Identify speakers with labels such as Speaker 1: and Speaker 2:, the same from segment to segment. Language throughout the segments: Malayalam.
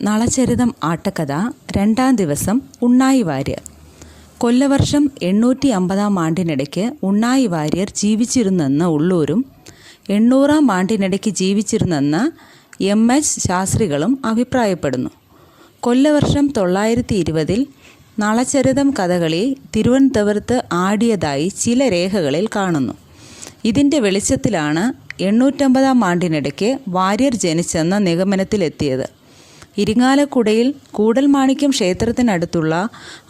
Speaker 1: നളചരിതം ആട്ടക്കഥ രണ്ടാം ദിവസം ഉണ്ണായി വാര്യർ. കൊല്ലവർഷം 850 ആണ്ടിനിടയ്ക്ക് ഉണ്ണായി വാര്യർ ജീവിച്ചിരുന്നെന്ന് ഉള്ളൂരും 800 ആണ്ടിനിടയ്ക്ക് ജീവിച്ചിരുന്നെന്ന് എം.എച്ച്. ശാസ്ത്രികളും അഭിപ്രായപ്പെടുന്നു. കൊല്ലവർഷം 920 നളചരിതം കഥകളി തിരുവനന്തപുരത്ത് ആടിയതായി ചില രേഖകളിൽ കാണുന്നു. ഇതിൻ്റെ വെളിച്ചത്തിലാണ് 850 ആണ്ടിനിടയ്ക്ക് വാര്യർ ജനിച്ചെന്ന നിഗമനത്തിലെത്തിയത്. ഇരിങ്ങാലക്കുടയിൽ കൂടൽമാണിക്യം ക്ഷേത്രത്തിനടുത്തുള്ള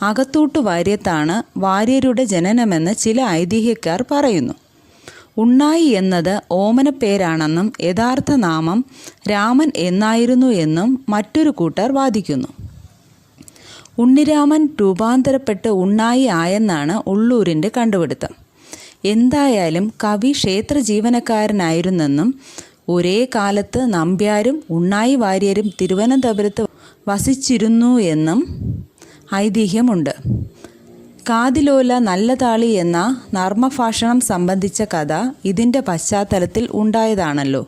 Speaker 1: അകത്തൂട്ട് വാര്യത്താണ് വാര്യരുടെ ജനനമെന്ന് ചില ഐതിഹ്യക്കാർ പറയുന്നു. ഉണ്ണായി എന്നത് ഓമനപ്പേരാണെന്നും യഥാർത്ഥ നാമം രാമൻ എന്നായിരുന്നു എന്നും മറ്റൊരു കൂട്ടർ വാദിക്കുന്നു. ഉണ്ണിരാമൻ രൂപാന്തരപ്പെട്ട് ഉണ്ണായി ആയെന്നാണ് ഉള്ളൂരിൻ്റെ കണ്ടുപിടുത്തം. എന്തായാലും കവി ക്ഷേത്ര ജീവനക്കാരനായിരുന്നെന്നും ഒരേ കാലത്ത് നമ്പ്യാരും ഉണ്ണായി വാര്യരും തിരുവനന്തപുരത്ത് വസിച്ചിരുന്നു എന്നും ഐതിഹ്യമുണ്ട്. കാതിലോല നല്ല താളി എന്ന നർമ്മഭാഷണം സംബന്ധിച്ച കഥ ഇതിൻ്റെ പശ്ചാത്തലത്തിൽ ഉണ്ടായതാണല്ലോ.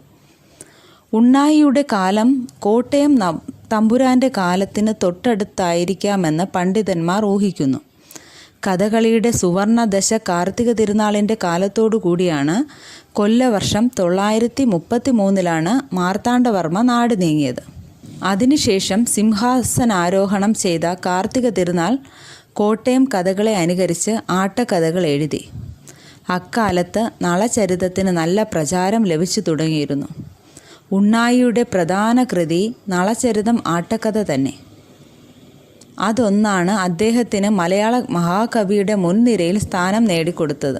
Speaker 1: ഉണ്ണായിയുടെ കാലം കോട്ടയം തമ്പുരാൻ്റെ കാലത്തിന് തൊട്ടടുത്തായിരിക്കാമെന്ന് പണ്ഡിതന്മാർ ഊഹിക്കുന്നു. കഥകളിയുടെ സുവർണദശ കാർത്തിക തിരുനാളിൻ്റെ കാലത്തോടു കൂടിയാണ്. കൊല്ലവർഷം 933 മാർത്താണ്ഡവർമ്മ നാട് നീങ്ങിയത്. അതിനുശേഷം സിംഹാസനാരോഹണം ചെയ്ത കാർത്തിക തിരുനാൾ കോട്ടയം കഥകളെ അനുകരിച്ച് ആട്ടക്കഥകൾ എഴുതി. അക്കാലത്ത് നളചരിതത്തിന് നല്ല പ്രചാരം ലഭിച്ചു തുടങ്ങിയിരുന്നു. ഉണ്ണായിയുടെ പ്രധാന കൃതി നളചരിതം ആട്ടക്കഥ തന്നെ. അതൊന്നാണ് അദ്ദേഹത്തിന് മലയാള മഹാകവിയുടെ മുൻനിരയിൽ സ്ഥാനം നേടിക്കൊടുത്തത്.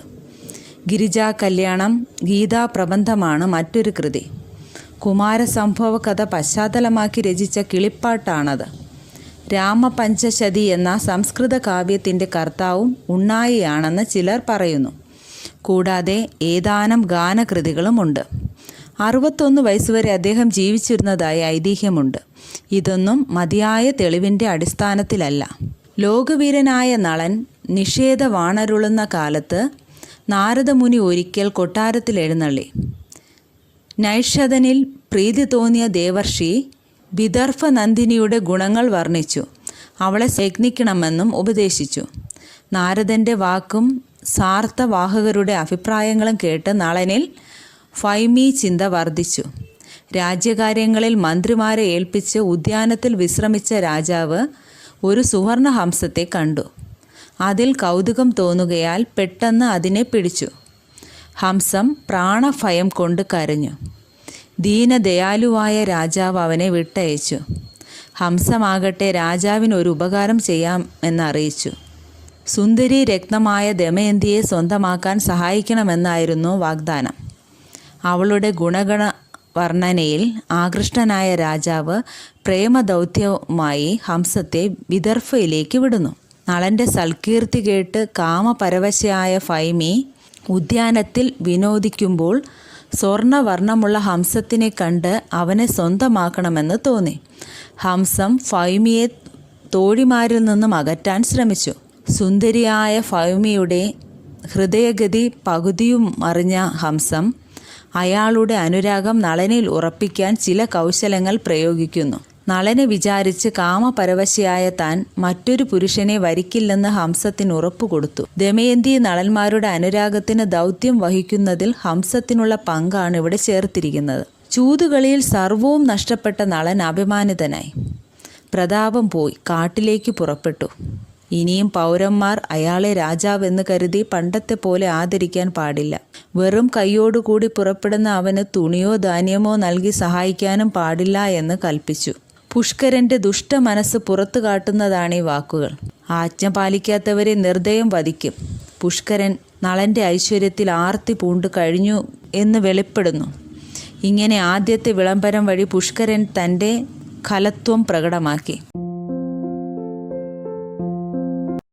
Speaker 1: ഗിരിജാ കല്യാണം ഗീതാപ്രബന്ധമാണ് മറ്റൊരു കൃതി. കുമാരസംഭവ കഥ പശ്ചാത്തലമാക്കി രചിച്ച കിളിപ്പാട്ടാണത്. രാമപഞ്ചശതി എന്ന സംസ്കൃത കാവ്യത്തിൻ്റെ കർത്താവും ഉണ്ണായിയാണെന്ന് ചിലർ പറയുന്നു. കൂടാതെ ഏതാനും ഗാനകൃതികളുമുണ്ട്. 61 വയസ്സുവരെ അദ്ദേഹം ജീവിച്ചിരുന്നതായി ഐതിഹ്യമുണ്ട്. ഇതൊന്നും മതിയായ തെളിവിൻ്റെ അടിസ്ഥാനത്തിലല്ല. ലോകവീരനായ നളൻ നിഷേധവാണരുളുന്ന കാലത്ത് നാരദമുനി ഒരിക്കൽ കൊട്ടാരത്തിൽ എഴുന്നള്ളി. നൈഷധനിൽ പ്രീതി തോന്നിയ ദേവർഷി വിദർഭ നന്ദിനിയുടെ ഗുണങ്ങൾ വർണ്ണിച്ചു. അവളെ യജ്ഞിക്കണമെന്നും ഉപദേശിച്ചു. നാരദൻ്റെ വാക്കും സാർത്ഥവാഹകരുടെ അഭിപ്രായങ്ങളും കേട്ട് നളനിൽ ഫൈമി ചിന്ത വർദ്ധിച്ചു. രാജ്യകാര്യങ്ങളിൽ മന്ത്രിമാരെ ഏൽപ്പിച്ച് ഉദ്യാനത്തിൽ വിശ്രമിച്ച രാജാവ് ഒരു സുവർണഹംസത്തെ കണ്ടു. അതിൽ കൗതുകം തോന്നുകയാൽ പെട്ടെന്ന് അതിനെ പിടിച്ചു. ഹംസം പ്രാണഭയം കൊണ്ട് കരഞ്ഞു. ദീനദയാലുവായ രാജാവ് അവനെ വിട്ടയച്ചു. ഹംസമാകട്ടെ രാജാവിന് ഒരു ഉപകാരം ചെയ്യാമെന്നറിയിച്ചു. സുന്ദരി രത്നമായ ദമയന്തിയെ സ്വന്തമാക്കാൻ സഹായിക്കണമെന്നായിരുന്നു വാഗ്ദാനം. അവളുടെ ഗുണഗണ വർണ്ണനയിൽ ആകൃഷ്ടനായ രാജാവ് പ്രേമദൗത്യവുമായി ഹംസത്തെ വിദർഭയിലേക്ക് വിടുന്നു. നളൻ്റെ സൽകീർത്തി കേട്ട് കാമപരവശയായ ഫൈമി ഉദ്യാനത്തിൽ വിനോദിക്കുമ്പോൾ സ്വർണവർണ്ണമുള്ള ഹംസത്തിനെ കണ്ട് അവനെ സ്വന്തമാക്കണമെന്ന് തോന്നി. ഹംസം ഫൈമിയെ തോഴിമാരിൽ നിന്നും അകറ്റാൻ ശ്രമിച്ചു. സുന്ദരിയായ ഫൈമിയുടെ ഹൃദയഗതി പകുതിയും അറിഞ്ഞ ഹംസം അയാളുടെ അനുരാഗം നളനിൽ ഉറപ്പിക്കാൻ ചില കൗശലങ്ങൾ പ്രയോഗിക്കുന്നു. നളനെ വിചാരിച്ച് കാമപരവശയായ താൻ മറ്റൊരു പുരുഷനെ വരിക്കില്ലെന്ന് ഹംസത്തിന് ഉറപ്പു കൊടുത്തു. ദമയന്തി നളന്മാരുടെ അനുരാഗത്തിന് ദൗത്യം വഹിക്കുന്നതിൽ ഹംസത്തിനുള്ള പങ്കാണ് ഇവിടെ ചേർത്തിരിക്കുന്നത്. ചൂതുകളിയിൽ സർവവും നഷ്ടപ്പെട്ട നളൻ അഭിമാനിതനായി. പ്രതാപം പോയി കാട്ടിലേക്ക് പുറപ്പെട്ടു. ഇനിയും പൗരന്മാർ അയാളെ രാജാവെന്ന് കരുതി പണ്ടത്തെ പോലെ ആദരിക്കാൻ പാടില്ല. വെറും കൈയോടുകൂടി പുറപ്പെടുന്ന അവന് തുണിയോ ധാന്യമോ നൽകി സഹായിക്കാനും പാടില്ല എന്ന് കൽപ്പിച്ചു. പുഷ്കരൻ്റെ ദുഷ്ടമനസ്സ് പുറത്തു കാട്ടുന്നതാണ് ഈ വാക്കുകൾ. ആജ്ഞ പാലിക്കാത്തവരെ നിർദ്ദയം വധിക്കും. പുഷ്കരൻ നളൻ്റെ ഐശ്വര്യത്തിൽ ആർത്തി പൂണ്ടു കഴിഞ്ഞു എന്ന് വെളിപ്പെടുന്നു. ഇങ്ങനെ ആദ്യത്തെ വിളംബരം വഴി പുഷ്കരൻ തൻ്റെ ഖലത്വം പ്രകടമാക്കി.